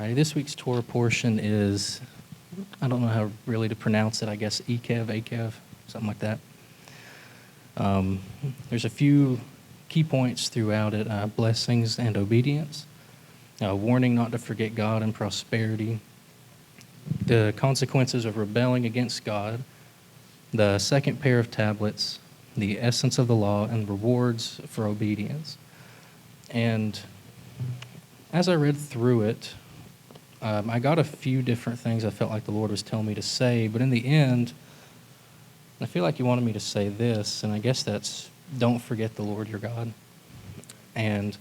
Alrighty, this week's Torah portion is, I don't know how really to pronounce it, I guess Ekev, something like that. There's a few key points throughout it, blessings and obedience, warning not to forget God and prosperity, the consequences of rebelling against God, the second pair of tablets, the essence of the law, and rewards for obedience. And as I read through it, I got a few different things I felt like the Lord was telling me to say, but in the end, I feel like He wanted me to say this, and I guess that's, don't forget the Lord your God. And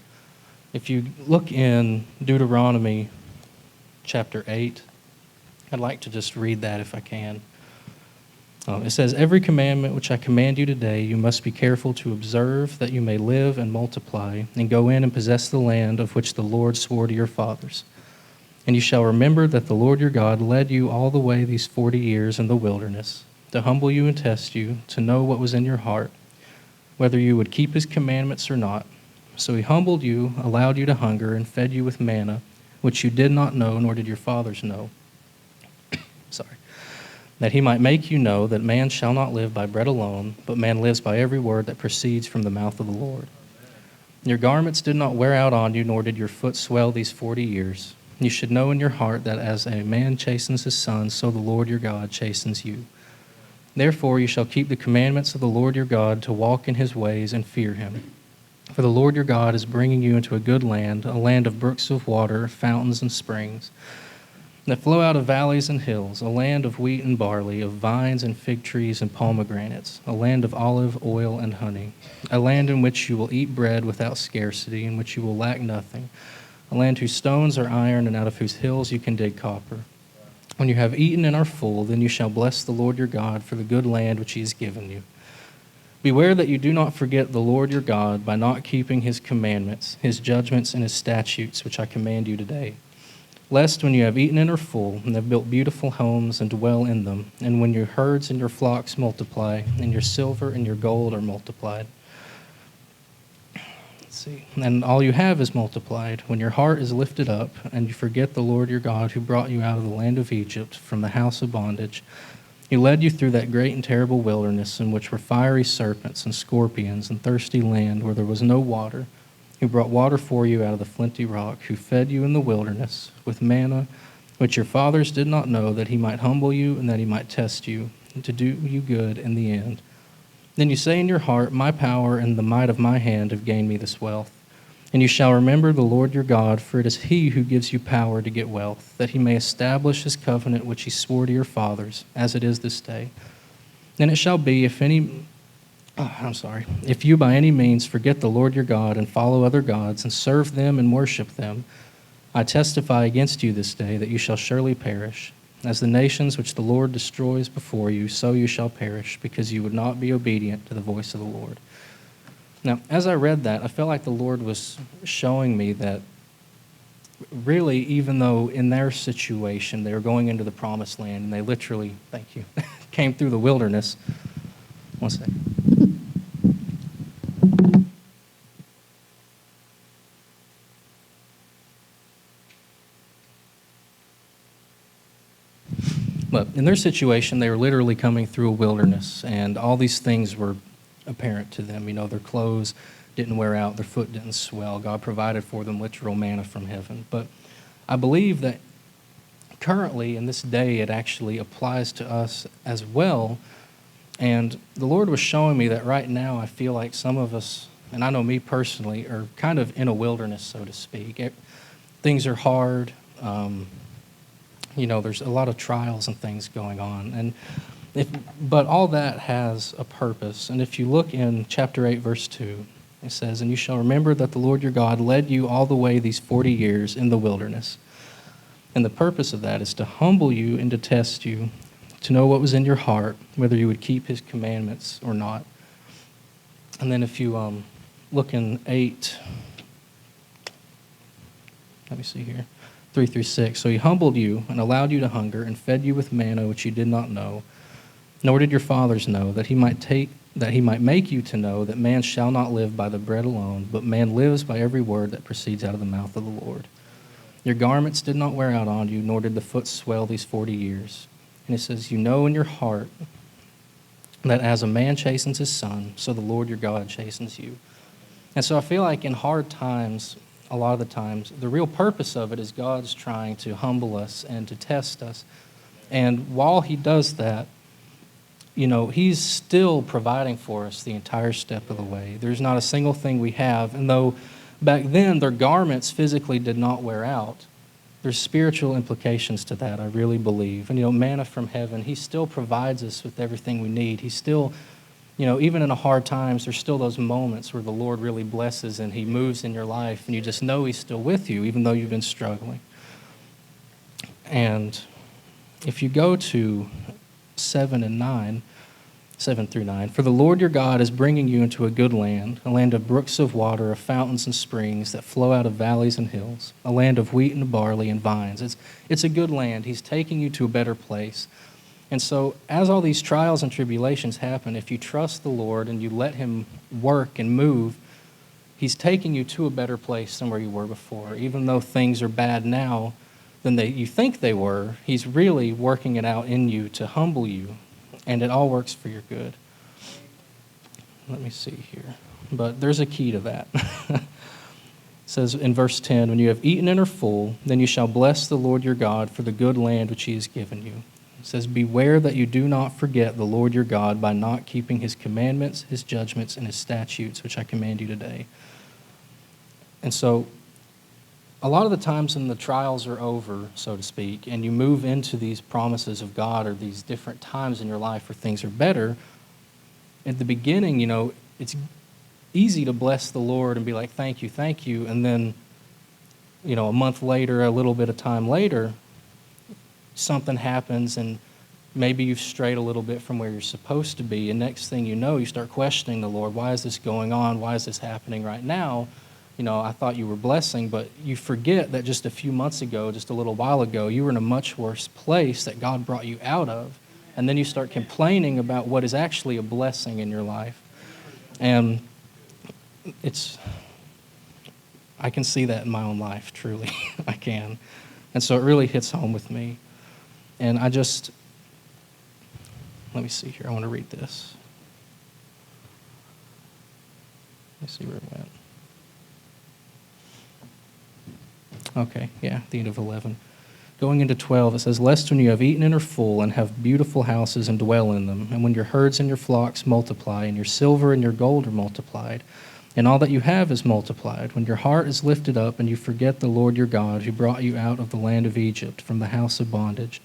if you look in Deuteronomy chapter 8, I'd like to just read that if I can. It says, "Every commandment which I command you today, you must be careful to observe, that you may live and multiply, and go in and possess the land of which the Lord swore to your fathers. And you shall remember that the Lord your God led you all the way these 40 years in the wilderness, to humble you and test you, to know what was in your heart, whether you would keep His commandments or not. So He humbled you, allowed you to hunger, and fed you with manna, which you did not know, nor did your fathers know. That He might make you know that man shall not live by bread alone, but man lives by every word that proceeds from the mouth of the Lord. Your garments did not wear out on you, nor did your foot swell these 40 years. You should know in your heart that as a man chastens his son, so the Lord your God chastens you. Therefore you shall keep the commandments of the Lord your God, to walk in His ways and fear Him. For the Lord your God is bringing you into a good land, a land of brooks of water, fountains and springs, that flow out of valleys and hills, a land of wheat and barley, of vines and fig trees and pomegranates, a land of olive oil and honey, a land in which you will eat bread without scarcity, in which you will lack nothing, a land whose stones are iron and out of whose hills you can dig copper. When you have eaten and are full, then you shall bless the Lord your God for the good land which He has given you. Beware that you do not forget the Lord your God by not keeping His commandments, His judgments, and His statutes, which I command you today. Lest when you have eaten and are full, and have built beautiful homes and dwell in them, and when your herds and your flocks multiply, and your silver and your gold are multiplied. And all you have is multiplied, when your heart is lifted up, and you forget the Lord your God, who brought you out of the land of Egypt from the house of bondage. He led you through that great and terrible wilderness, in which were fiery serpents and scorpions, and thirsty land where there was no water, who brought water for you out of the flinty rock, who fed you in the wilderness with manna, which your fathers did not know, that He might humble you and that He might test you, and to do you good in the end. Then you say in your heart, my power and the might of my hand have gained me this wealth. And you shall remember the Lord your God, for it is He who gives you power to get wealth, that He may establish His covenant which He swore to your fathers, as it is this day. And it shall be, if you by any means forget the Lord your God and follow other gods and serve them and worship them, I testify against you this day that you shall surely perish. As the nations which the Lord destroys before you, so you shall perish, because you would not be obedient to the voice of the Lord." Now, as I read that, I felt like the Lord was showing me that really, even though in their situation they were going into the promised land, and they literally, came through the wilderness. One second. But in their situation, they were literally coming through a wilderness, and all these things were apparent to them. You know, their clothes didn't wear out, their foot didn't swell. God provided for them literal manna from heaven. But I believe that currently, in this day, it actually applies to us as well. And the Lord was showing me that right now I feel like some of us, and I know me personally, are kind of in a wilderness, so to speak. Things are hard. There's a lot of trials and things going on. But all that has a purpose. And if you look in chapter 8, verse 2, it says, "And you shall remember that the Lord your God led you all the way these 40 years in the wilderness." And the purpose of that is to humble you and to test you, to know what was in your heart, whether you would keep His commandments or not. And then if you look in 8, let me see here, 3 through 6. "So He humbled you and allowed you to hunger and fed you with manna which you did not know, nor did your fathers know, that He might make you to know that man shall not live by the bread alone, but man lives by every word that proceeds out of the mouth of the Lord. Your garments did not wear out on you, nor did the foot swell these 40 years. And it says, you know in your heart that as a man chastens his son, so the Lord your God chastens you. And so I feel like in hard times, a lot of the times, the real purpose of it is God's trying to humble us and to test us. And while he does that, he's still providing for us the entire step of the way. There's not a single thing we have. And though back then their garments physically did not wear out, there's spiritual implications to that, I really believe. And, manna from heaven, he still provides us with everything we need. He still, even in the hard times, there's still those moments where the Lord really blesses and he moves in your life, and you just know he's still with you, even though you've been struggling. And if you go to 7 through 9, for the Lord your God is bringing you into a good land, a land of brooks of water, of fountains and springs that flow out of valleys and hills, a land of wheat and barley and vines. It's a good land. He's taking you to a better place. And so as all these trials and tribulations happen, if you trust the Lord and you let him work and move, he's taking you to a better place than where you were before. Even though things are bad now than you think they were, he's really working it out in you to humble you. And it all works for your good. Let me see here. But there's a key to that. It says in verse 10, when you have eaten and are full, then you shall bless the Lord your God for the good land which he has given you. It says, beware that you do not forget the Lord your God by not keeping his commandments, his judgments, and his statutes, which I command you today. And so a lot of the times when the trials are over, so to speak, and you move into these promises of God or these different times in your life where things are better, at the beginning, it's easy to bless the Lord and be like, thank you. And then, a month later, a little bit of time later, something happens and maybe you've strayed a little bit from where you're supposed to be. And next thing you know, you start questioning the Lord. Why is this going on? Why is this happening right now? I thought you were blessing, but you forget that just a few months ago, just a little while ago, you were in a much worse place that God brought you out of. And then you start complaining about what is actually a blessing in your life. And I can see that in my own life, truly. I can. And so it really hits home with me. And let me see here. I want to read this. Let me see where it went. Okay, yeah, the end of 11. Going into 12, it says, lest when you have eaten and are full and have beautiful houses and dwell in them, and when your herds and your flocks multiply, and your silver and your gold are multiplied, and all that you have is multiplied, when your heart is lifted up and you forget the Lord your God, who brought you out of the land of Egypt from the house of bondage,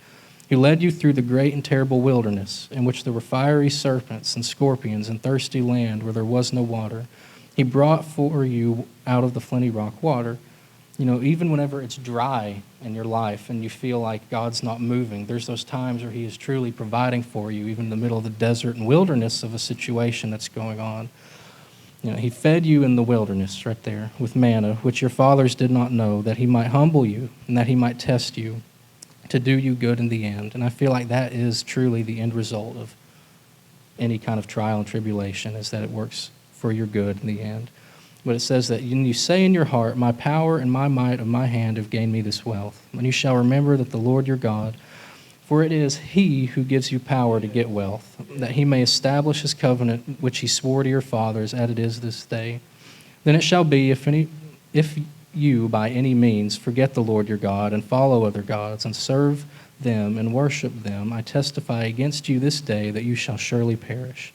who led you through the great and terrible wilderness, in which there were fiery serpents and scorpions and thirsty land where there was no water. He brought for you out of the flinty rock water. Even whenever it's dry in your life and you feel like God's not moving, there's those times where he is truly providing for you, even in the middle of the desert and wilderness of a situation that's going on. He fed you in the wilderness right there with manna, which your fathers did not know, that he might humble you and that he might test you to do you good in the end. And I feel like that is truly the end result of any kind of trial and tribulation, is that it works for your good in the end. But it says that you say in your heart, my power and my might of my hand have gained me this wealth. And you shall remember that the Lord your God, for it is he who gives you power to get wealth, that he may establish his covenant which he swore to your fathers, as it is this day. Then it shall be, if you by any means forget the Lord your God and follow other gods and serve them and worship them, I testify against you this day that you shall surely perish.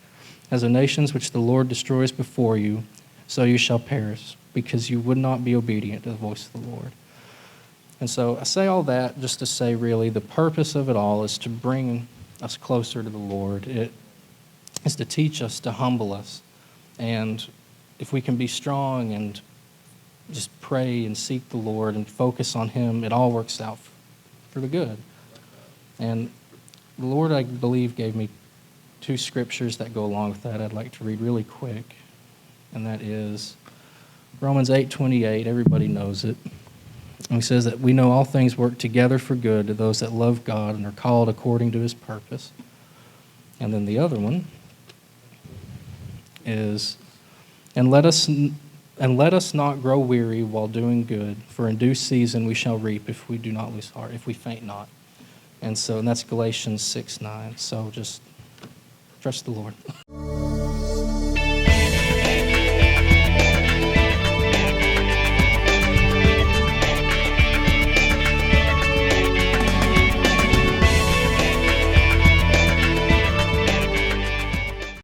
As the nations which the Lord destroys before you, so you shall perish, because you would not be obedient to the voice of the Lord. And so I say all that just to say, really, the purpose of it all is to bring us closer to the Lord. It is to teach us, to humble us. And if we can be strong and just pray and seek the Lord and focus on him, it all works out for the good. And the Lord, I believe, gave me 2 scriptures that go along with that I'd like to read really quick. And that is Romans 8:28. Everybody knows it. And he says that we know all things work together for good to those that love God and are called according to his purpose. And then the other one is, and let us And let us not grow weary while doing good, for in due season we shall reap if we do not lose heart, if we faint not. And that's Galatians 6:9. So just trust the Lord.